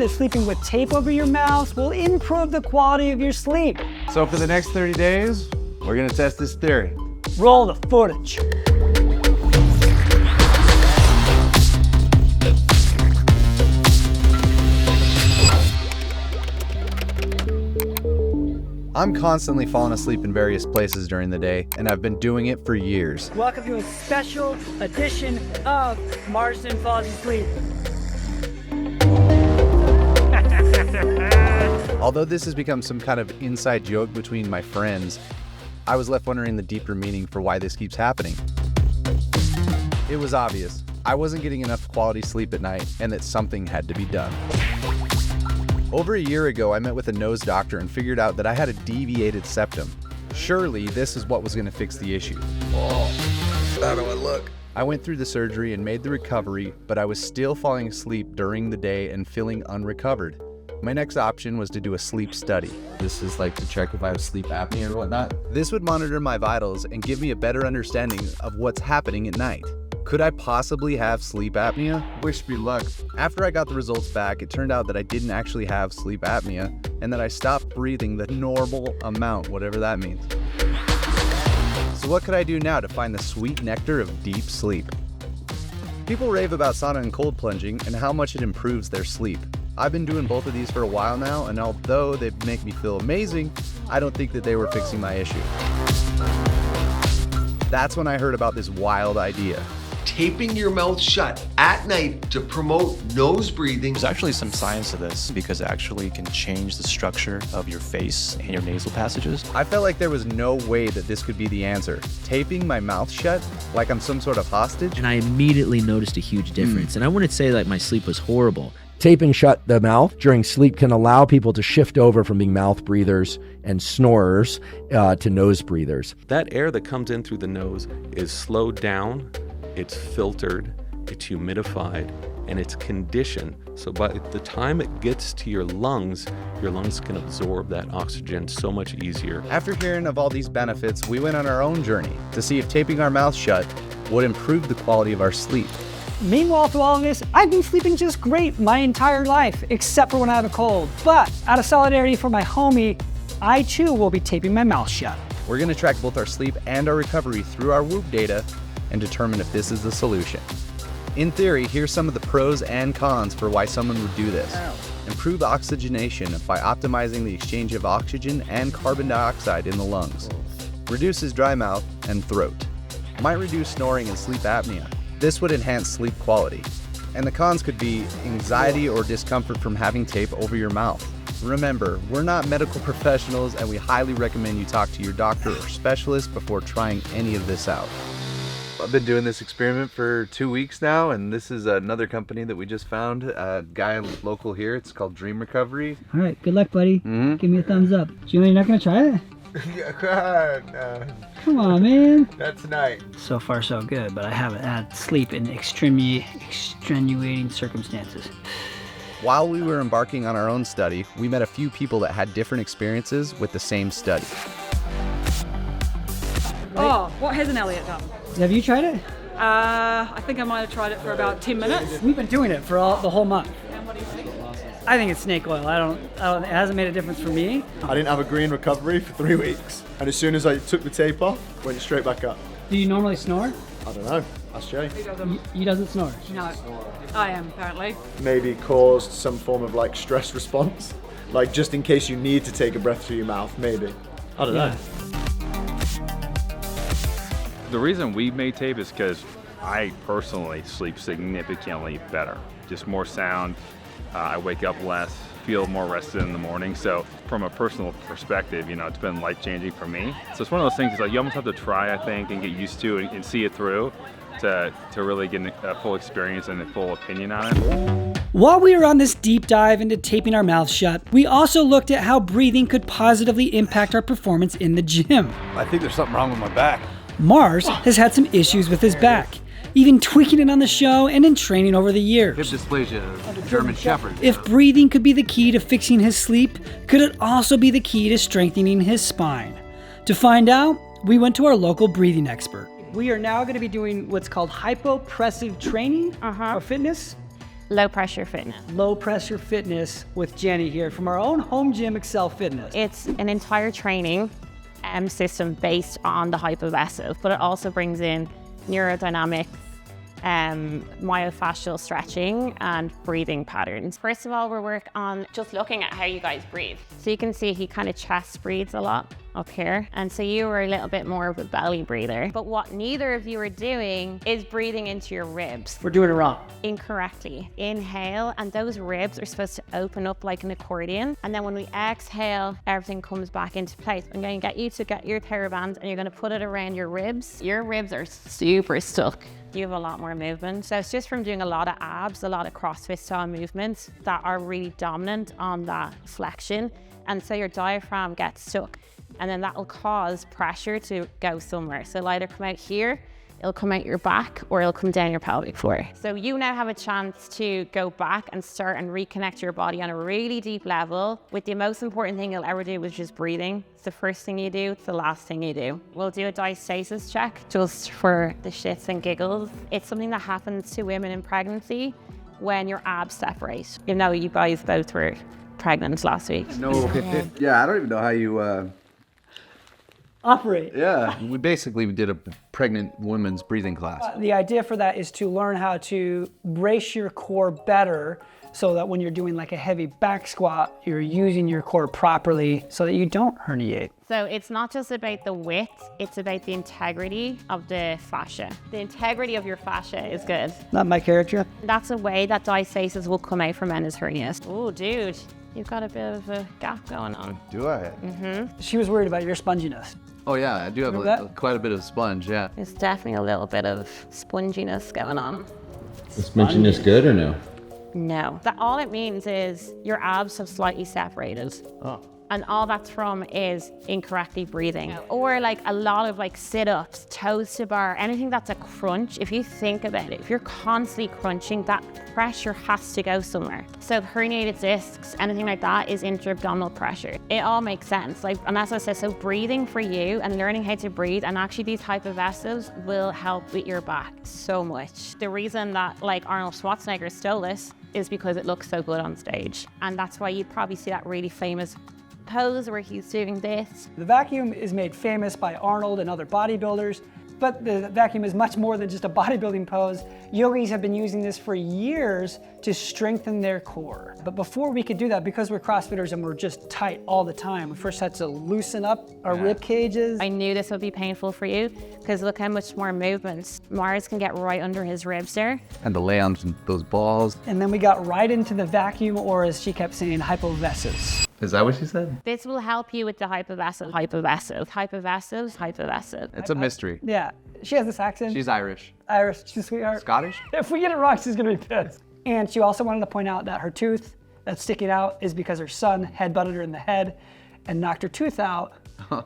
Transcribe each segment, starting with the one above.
that sleeping with tape over your mouth will improve the quality of your sleep. So for the next 30 days, we're gonna test this theory. Roll the footage. I'm constantly falling asleep in various places during the day, and I've been doing it for years. Welcome to a special edition of Marston Falls Asleep. Although this has become some kind of inside joke between my friends, I was left wondering the deeper meaning for why this keeps happening. It was obvious. I wasn't getting enough quality sleep at night, and that something had to be done. Over a year ago, I met with a nose doctor and figured out that I had a deviated septum. Surely, this is what was going to fix the issue. Oh, how do I look? I went through the surgery and made the recovery, but I was still falling asleep during the day and feeling unrecovered. My next option was to do a sleep study. This is like to check if I have sleep apnea or whatnot. This would monitor my vitals and give me a better understanding of what's happening at night. Could I possibly have sleep apnea? Wish me luck. After I got the results back, it turned out that I didn't actually have sleep apnea and that I stopped breathing the normal amount, whatever that means. So what could I do now to find the sweet nectar of deep sleep? People rave about sauna and cold plunging and how much it improves their sleep. I've been doing both of these for a while now, and although they make me feel amazing, I don't think that they were fixing my issue. That's when I heard about this wild idea. Taping your mouth shut at night to promote nose breathing. There's actually some science to this because it actually can change the structure of your face and your nasal passages. I felt like there was no way that this could be the answer. Taping my mouth shut like I'm some sort of hostage? And I immediately noticed a huge difference. And I wouldn't say like my sleep was horrible. Taping shut the mouth during sleep can allow people to shift over from being mouth breathers and snorers to nose breathers. That air that comes in through the nose is slowed down, it's filtered, it's humidified, and it's conditioned. So by the time it gets to your lungs can absorb that oxygen so much easier. After hearing of all these benefits, we went on our own journey to see if taping our mouth shut would improve the quality of our sleep. Meanwhile, through all of this, I've been sleeping just great my entire life, except for when I have a cold. But out of solidarity for my homie, I too will be taping my mouth shut. We're going to track both our sleep and our recovery through our Whoop data and determine if this is the solution. In theory, here's some of the pros and cons for why someone would do this. Improve oxygenation by optimizing the exchange of oxygen and carbon dioxide in the lungs. Reduces dry mouth and throat. Might reduce snoring and sleep apnea. This would enhance sleep quality. And the cons could be anxiety or discomfort from having tape over your mouth. Remember, we're not medical professionals and we highly recommend you talk to your doctor or specialist before trying any of this out. I've been doing this experiment for 2 weeks now, and this is another company that we just found, a guy local here. It's called Dream Recovery. All right, good luck, buddy. Give me a thumbs up. Julian, you're not gonna try it? Yeah, Come on, man. that's tonight. So far, so good, but I haven't had sleep in extenuating circumstances. While we were embarking on our own study, we met a few people that had different experiences with the same study. Oh, what hasn't Elliot done? Have you tried it? I think I might have tried it for about 10 minutes. We've been doing it for the whole month. And what do you think? I think it's snake oil. It hasn't made a difference for me. I didn't have a green recovery for 3 weeks. And as soon as I took the tape off, went straight back up. Do you normally snore? I don't know. Ask Jay. He doesn't snore. No, I am apparently. Maybe caused some form of like stress response. Like just in case you need to take a breath through your mouth, maybe. I don't know. The reason we made tape is because I personally sleep significantly better. Just more sound, I wake up less, feel more rested in the morning. So from a personal perspective, you know, it's been life-changing for me. So it's one of those things, it's like you almost have to try, I think, and get used to and see it through to really get a full experience and a full opinion on it. While we were on this deep dive into taping our mouths shut, we also looked at how breathing could positively impact our performance in the gym. I think there's something wrong with my back. Mars has had some issues with his back, even tweaking it on the show and in training over the years. Hip dysplasia, German Shepherd. If breathing could be the key to fixing his sleep, could it also be the key to strengthening his spine? To find out, we went to our local breathing expert. We are now going to be doing what's called hypopressive training or fitness. Low pressure fitness. Low pressure fitness with Jenny here from our own home gym, Excel Fitness. It's an entire training system based on the hypovasive, but it also brings in neurodynamics, myofascial stretching and breathing patterns. First of all, we're working on just looking at how you guys breathe. So you can see he kind of chest breathes a lot up here. And so you were a little bit more of a belly breather. But what neither of you are doing is breathing into your ribs. We're doing it wrong. Incorrectly. Inhale, and those ribs are supposed to open up like an accordion. And then when we exhale, everything comes back into place. I'm going to get you to get your TheraBand and you're going to put it around your ribs. Your ribs are super stuck. You have a lot more movement. So it's just from doing a lot of abs, a lot of CrossFit style movements that are really dominant on that flexion. And so your diaphragm gets stuck. And then that will cause pressure to go somewhere. So it'll either come out here, it'll come out your back, or it'll come down your pelvic floor. So you now have a chance to go back and start and reconnect your body on a really deep level with the most important thing you'll ever do, which is breathing. It's the first thing you do, it's the last thing you do. We'll do a diastasis check just for the shits and giggles. It's something that happens to women in pregnancy when your abs separate. You know, you guys both were pregnant last week. No, yeah, I don't even know how you operate. Yeah, we basically did a pregnant woman's breathing class. The idea for that is to learn how to brace your core better so that when you're doing like a heavy back squat, you're using your core properly so that you don't herniate. So it's not just about the width, it's about the integrity of the fascia. The integrity of your fascia is good. Not my character. That's a way that diastasis will come out from men's hernias. Oh, dude, you've got a bit of a gap going on. Do I? Mm-hmm. She was worried about your sponginess. Oh yeah, I do have quite a bit of sponge, yeah. There's definitely a little bit of sponginess going on. Is sponginess good or no? No. All it means is your abs have slightly separated. Oh. And all that's from is incorrectly breathing. Or like a lot of like sit-ups, toes to bar, anything that's a crunch. If you think about it, if you're constantly crunching, that pressure has to go somewhere. So herniated discs, anything like that is intra-abdominal pressure. It all makes sense. Like, and as I said, so breathing for you and learning how to breathe, and actually these hypovasives will help with your back so much. The reason that like Arnold Schwarzenegger stole this is because it looks so good on stage. And that's why you'd probably see that really famous pose where he's doing this. The vacuum is made famous by Arnold and other bodybuilders, but the vacuum is much more than just a bodybuilding pose. Yogis have been using this for years to strengthen their core. But before we could do that, because we're CrossFitters and we're just tight all the time, we first had to loosen up our rib cages. I knew this would be painful for you because look how much more movements. Mars can get right under his ribs there. And to lay on those balls. And then we got right into the vacuum, or as she kept saying, hypovasives. Is that what she said? This will help you with the hypovasive. It's a mystery. Yeah, she has this accent. She's Irish. Irish, she's a sweetheart. Scottish? If we get it wrong, she's gonna be pissed. And she also wanted to point out that her tooth that's sticking out is because her son headbutted her in the head and knocked her tooth out.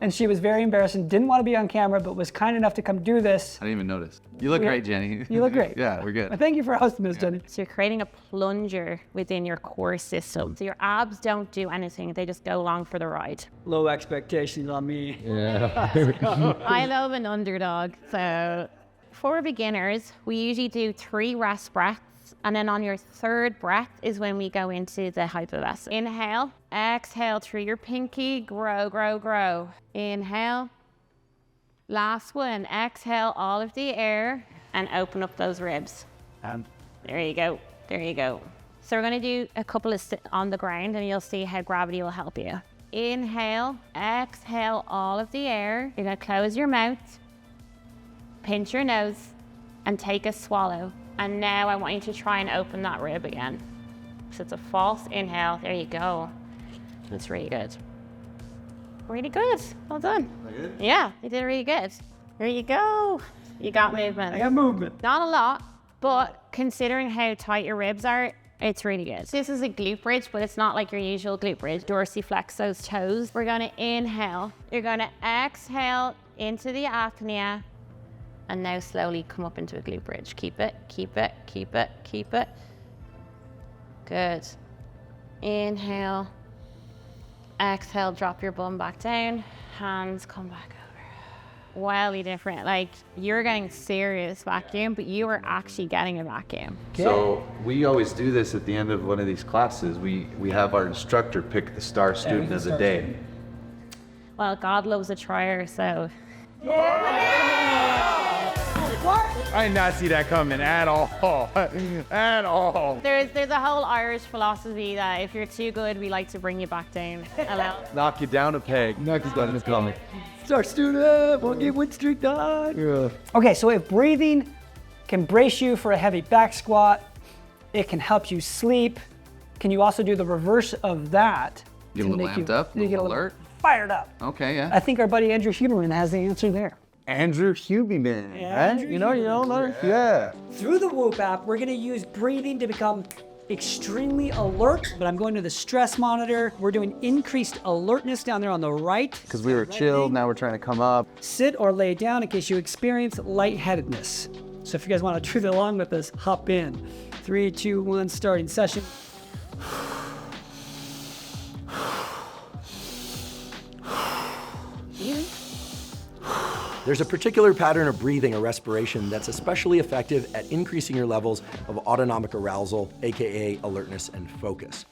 And she was very embarrassed and didn't want to be on camera, but was kind enough to come do this. I didn't even notice. You look great, Jenny. You look great. Yeah, we're good. Well, thank you for hosting this, Jenny. So you're creating a plunger within your core system. So your abs don't do anything, they just go along for the ride. Low expectations on me. Yeah. I love an underdog. So for beginners, we usually do 3 rest breaths. And then on your 3rd breath is when we go into the hypovasive. Inhale, exhale through your pinky, grow, grow, grow. Inhale. Last one, exhale all of the air and open up those ribs. And there you go, there you go. So we're gonna do a couple of on the ground and you'll see how gravity will help you. Inhale, exhale all of the air. You're gonna close your mouth, pinch your nose, and take a swallow. And now I want you to try and open that rib again. So it's a false inhale. There you go. That's really good. Really good. Well done. Good? Yeah, you did really good. There you go. You got movement. I got movement. Not a lot, but considering how tight your ribs are, it's really good. This is a glute bridge, but it's not like your usual glute bridge. Dorsiflex those toes. We're gonna inhale. You're gonna exhale into the apnea. And now slowly come up into a glute bridge. Keep it, keep it, keep it, keep it. Good. Inhale. Exhale, drop your bum back down. Hands come back over. wildly different. Like, you're getting serious vacuum, but you are actually getting a vacuum. So we always do this at the end of one of these classes. We have our instructor pick the star student of the day. Well, God loves a trier, so. I did not see that coming at all. At all. There's a whole Irish philosophy that if you're too good, we like to bring you back down a little. Knock you down a peg. Knock you down a peg. Start student, 1 game win streak done. Yeah. Okay, so if breathing can brace you for a heavy back squat, it can help you sleep. Can you also do the reverse of that? Get a little amped up, you get a alert. little fired up. Okay, yeah. I think our buddy Andrew Huberman has the answer there. Andrew Huberman, Yeah, right? You know, yeah. Through the Whoop app, we're gonna use breathing to become extremely alert, but I'm going to the stress monitor. We're doing increased alertness down there on the right. Because we were chilled, now we're trying to come up. Sit or lay down in case you experience lightheadedness. So if you guys want to truth along with us, hop in. 3, 2, 1, starting session. There's a particular pattern of breathing or respiration that's especially effective at increasing your levels of autonomic arousal, aka alertness and focus.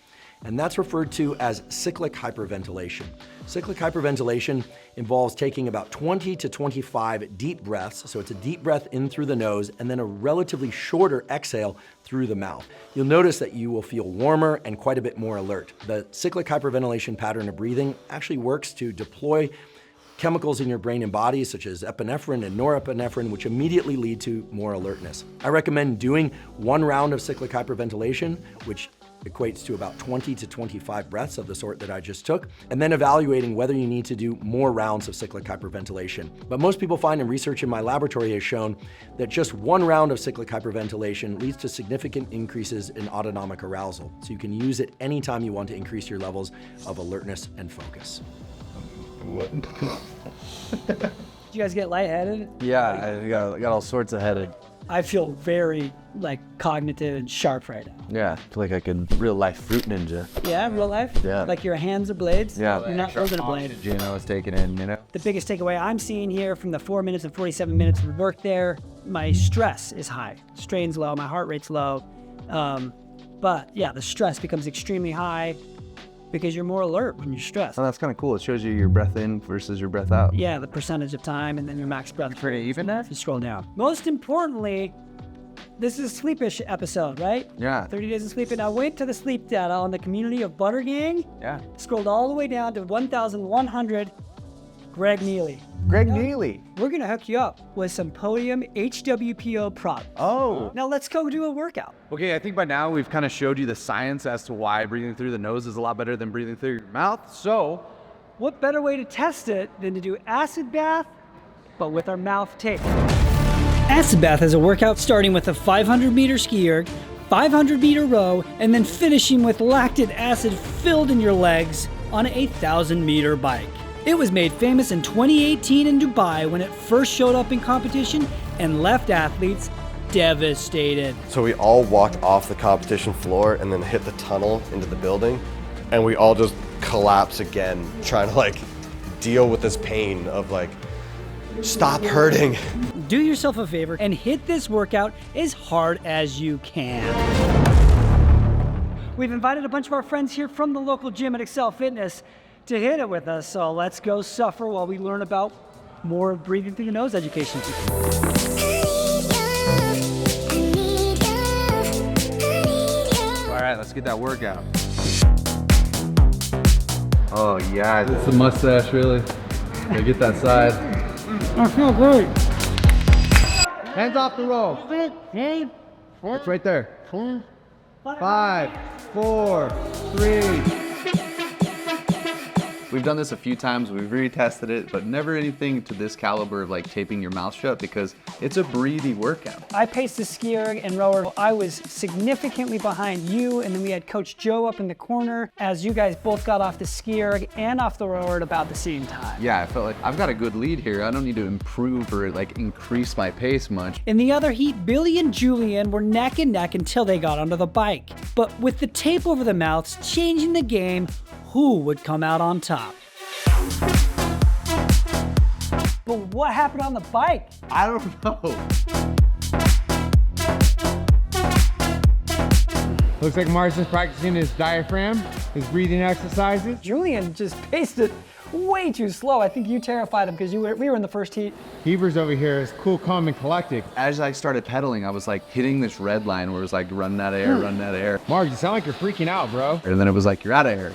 And that's referred to as cyclic hyperventilation. Cyclic hyperventilation involves taking about 20 to 25 deep breaths, so it's a deep breath in through the nose and then a relatively shorter exhale through the mouth. You'll notice that you will feel warmer and quite a bit more alert. The cyclic hyperventilation pattern of breathing actually works to deploy chemicals in your brain and body, such as epinephrine and norepinephrine, which immediately lead to more alertness. I recommend doing 1 round of cyclic hyperventilation, which equates to about 20 to 25 breaths of the sort that I just took, and then evaluating whether you need to do more rounds of cyclic hyperventilation. But most people find, and research in my laboratory has shown, that just 1 round of cyclic hyperventilation leads to significant increases in autonomic arousal. So you can use it anytime you want to increase your levels of alertness and focus. What? Did you guys get lightheaded? Yeah, I got all sorts of headed. I feel very cognitive and sharp right now. Yeah, I feel like I could real life fruit ninja. Yeah, real life? Yeah. Like your hands are blades? Yeah. You're not holding a blade. I was taking in, you know? The biggest takeaway I'm seeing here from the 4 minutes and 47 minutes of work there, my stress is high. Strain's low, my heart rate's low. But yeah, the stress becomes extremely high because you're more alert when you're stressed. Oh, that's kind of cool. It shows you your breath in versus your breath out. Yeah, the percentage of time and then your max breath. Pretty even there? You scroll down. Most importantly, this is a sleepish episode, right? Yeah. 30 days of sleeping. I went to the sleep data on the community of Butter Gang. Yeah. Scrolled all the way down to 1,100. Greg Neely. Greg Neely. We're gonna hook you up with some PODIUM HWPO product. Oh. Now let's go do a workout. Okay, I think by now we've kind of showed you the science as to why breathing through the nose is a lot better than breathing through your mouth. So, what better way to test it than to do acid bath, but with our mouth taped? Acid bath is a workout starting with a 500-meter ski erg, 500-meter row, and then finishing with lactic acid filled in your legs on a 1,000-meter bike. It was made famous in 2018 in Dubai when it first showed up in competition and left athletes devastated. So we all walked off the competition floor and then hit the tunnel into the building, and we all just collapse again, trying to deal with this pain of stop hurting. Do yourself a favor and hit this workout as hard as you can. We've invited a bunch of our friends here from the local gym at Excel Fitness to hit it with us, so let's go suffer while we learn about more breathing through the nose education. all right, let's get that workout. Oh yeah, it's the mustache really. Gotta get that side. I feel great. Hands off the rope. It's right there. 5, 4, 3. We've done this a few times, we've retested it, but never anything to this caliber of taping your mouth shut because it's a breathy workout. I paced the ski erg and rower. I was significantly behind you, and then we had Coach Joe up in the corner as you guys both got off the ski erg and off the rower at about the same time. Yeah, I felt like I've got a good lead here. I don't need to improve or increase my pace much. In the other heat, Billy and Julian were neck and neck until they got onto the bike. But with the tape over the mouths changing the game, who would come out on top? But what happened on the bike? I don't know. Looks like Marston's practicing his diaphragm, his breathing exercises. Julian just paced it way too slow. I think you terrified him because we were in the first heat. Heber's over here is cool, calm, and collected. As I started pedaling, I was like hitting this red line where it was like running out of air, running out of air. Mark, you sound like you're freaking out, bro. And then it was like, you're out of air.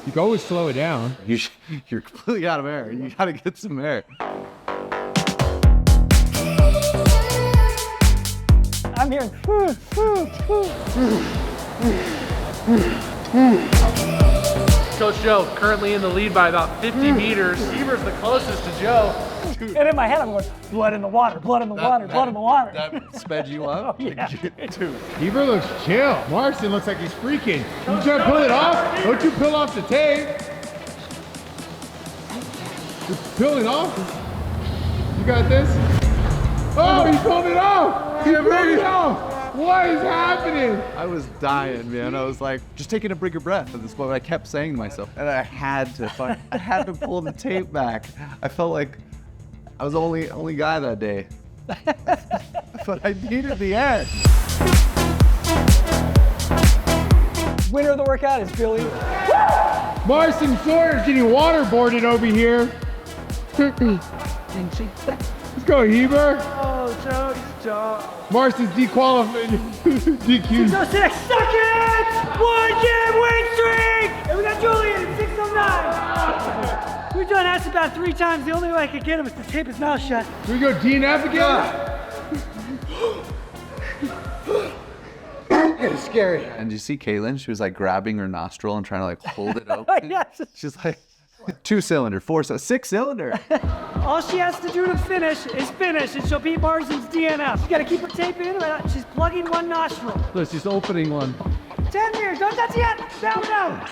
You can always slow it down. You're completely out of air. You gotta get some air. I'm hearing. Coach Joe currently in the lead by about 50 meters. Heber's the closest to Joe. And in my head, I'm going, blood in the water, blood in the water, blood in the water. That sped you up? Oh, yeah. Dude, Heber looks chill. Marston looks like he's freaking. You trying to pull it off? Don't you pull off the tape. You're pulling off? You got this? Oh, he pulled it off! He pulled it off! What is happening? I was dying, man. I was like, just taking a bigger breath at this point. I kept saying to myself, and I had to pull the tape back. I felt like I was the only guy that day. But I needed the edge. Winner of the workout is Billy. Marston Sawyer's getting waterboarded over here. Let's go, Heber. Oh, Joe. Marston's dequalified. DQ. 606 seconds! 1-game win streak! And we got Julian at 609. We've done that about 3 times. The only way I could get him is to tape his mouth shut. Here we go, DNF again? It's scary. And you see Kaylin? She was like grabbing her nostril and trying to like hold it open. Yes. She's like 2-cylinder, 6-cylinder. All she has to do to finish is finish, and she'll beat Marston's DNF. You gotta keep her tape in. She's plugging one nostril. Look, she's opening one. 10 meters, don't touch yet. Down, down.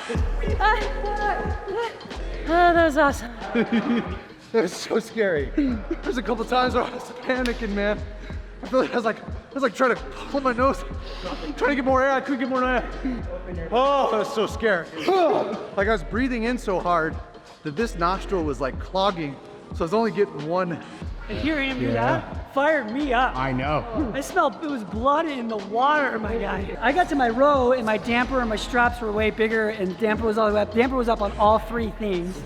Oh, that was awesome. It was so scary. There's a couple times where I was panicking, man. I feel like I was like trying to pull my nose, trying to get more air. I couldn't get more air. Oh, that was so scary. Like I was breathing in so hard that this nostril was like clogging, so I was only getting one. And hearing him do that fired me up. I know. I smelled, it was blood in the water, my guy. I got to my row and my damper and my straps were way bigger and damper was all the way up. Damper was up on all 3 things.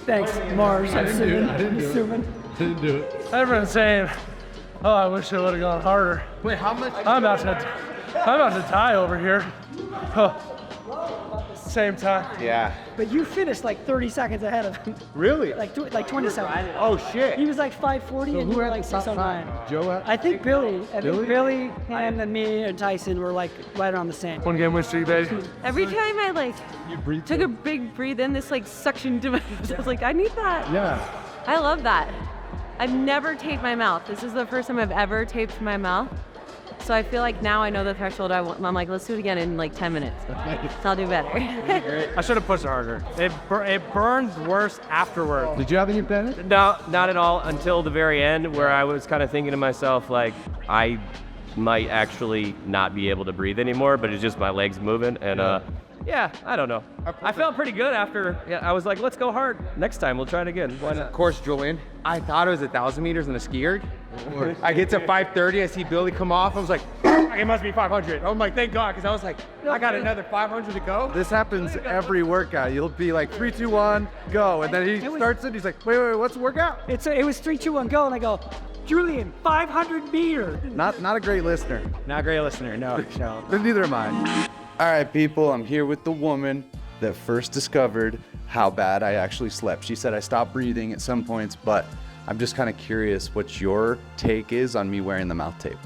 Thanks, Mars. I didn't do it. Everyone's saying, oh, I wish I would have gone harder. Wait, how much? I'm about to die over here. Oh. Same time. Yeah. But you finished like 30 seconds ahead of him. Really? Like 20 seconds. Oh shit. He was like 540 So and who you were had like the top 609. 5? Joe had? I think Billy. I Billy? think Billy, him, and me and Tyson were like right around the same. 1-game win streak, baby. Every time I like took a big breathe in, this like suction to my nose. I was like, I need that. Yeah. I love that. I've never taped my mouth. This is the first time I've ever taped my mouth. So I feel like now I know the threshold I want. I'm like, let's do it again in like 10 minutes. So I'll do better. I should have pushed it harder. It burns worse afterward. Did you have any benefit? No, not at all until the very end where I was kind of thinking to myself, like, I might actually not be able to breathe anymore, but it's just my legs moving. And yeah, I don't know. I felt pretty good after. Yeah, I was like, let's go hard. Next time, we'll try it again. Why not? Of course, Julian. I thought it was 1,000 meters in a ski erg. I get to 530, I see Billy come off. I was like, it must be 500. I'm like, thank God, because I was like, I got another 500 to go. This happens every workout. You'll be like 3, 2, 1, go, and then he starts it. He's like, wait, what's the workout? It was 3, 2, 1, go, and I go, Julian, 500 meters. Not a great listener. Not a great listener, no. Neither am I. All right, people, I'm here with the woman that first discovered how bad I actually slept. She said I stopped breathing at some points, but I'm just kind of curious what your take is on me wearing the mouth tape.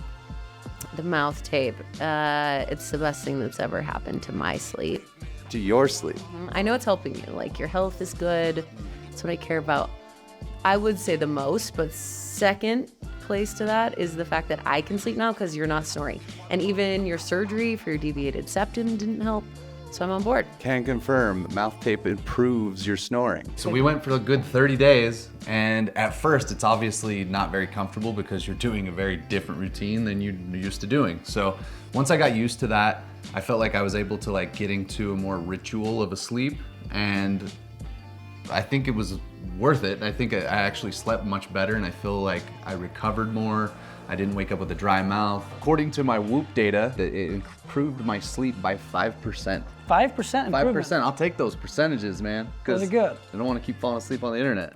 The mouth tape, it's the best thing that's ever happened to my sleep. To your sleep? I know it's helping you, like your health is good. That's what I care about. I would say the most, but second place to that is the fact that I can sleep now because you're not snoring. And even your surgery for your deviated septum didn't help. So I'm on board. Can confirm, mouth tape improves your snoring. So we went for a good 30 days, and at first it's obviously not very comfortable because you're doing a very different routine than you're used to doing. So once I got used to that, I felt like I was able to like get into a more ritual of a sleep, and I think it was worth it. I think I actually slept much better, and I feel like I recovered more. I didn't wake up with a dry mouth. According to my Whoop data, it improved my sleep by 5%. 5% improvement? 5%, I'll take those percentages, man. Those are good. I don't want to keep falling asleep on the internet.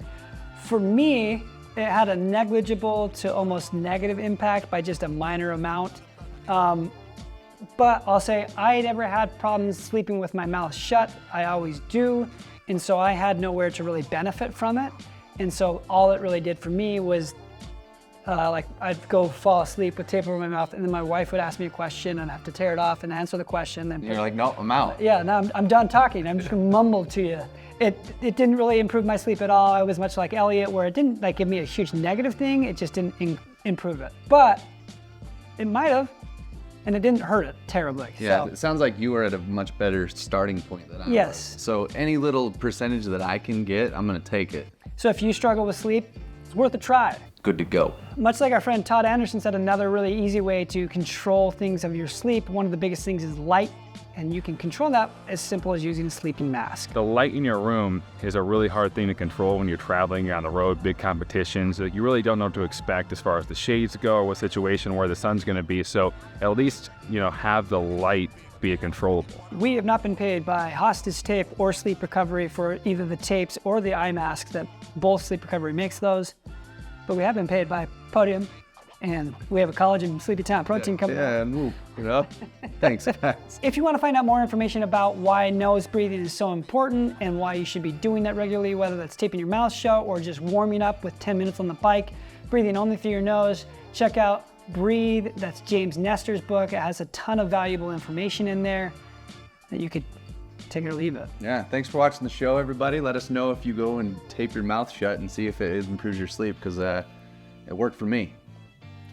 For me, it had a negligible to almost negative impact by just a minor amount. But I'll say I never had problems sleeping with my mouth shut. I always do. And so I had nowhere to really benefit from it. And so all it really did for me was like I'd go fall asleep with tape over my mouth, and then my wife would ask me a question and I'd have to tear it off and answer the question. And you're like, no, I'm out. Yeah, now I'm done talking. I'm just gonna mumble to you. It didn't really improve my sleep at all. I was much like Elliot, where it didn't like give me a huge negative thing. It just didn't improve it. But it might have, and it didn't hurt it terribly. Yeah, so. It sounds like you were at a much better starting point than I Yes. was. So any little percentage that I can get, I'm gonna take it. So if you struggle with sleep, it's worth a try. Good to go. Much like our friend Todd Anderson said, another really easy way to control things of your sleep, one of the biggest things is light, and you can control that as simple as using a sleeping mask. The light in your room is a really hard thing to control when you're traveling, you're on the road, big competitions. You really don't know what to expect as far as the shades go or what situation where the sun's gonna be. So at least, have the light be a controllable. We have not been paid by Hostage Tape or Sleep Recovery for either the tapes or the eye masks that both Sleep Recovery makes those. But we have been paid by PODIUM, and we have a collagen Sleepy Time protein company. Yeah, and Whoop, Thanks, guys. If you want to find out more information about why nose breathing is so important and why you should be doing that regularly, whether that's taping your mouth shut or just warming up with 10 minutes on the bike, breathing only through your nose, check out Breathe. That's James Nestor's book. It has a ton of valuable information in there that you could take it or leave it. Yeah, thanks for watching the show, everybody. Let us know if you go and tape your mouth shut and see if it improves your sleep, because it worked for me.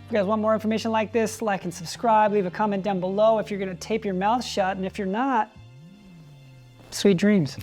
If you guys want more information like this, like and subscribe. Leave a comment down below if you're going to tape your mouth shut, and if you're not, sweet dreams.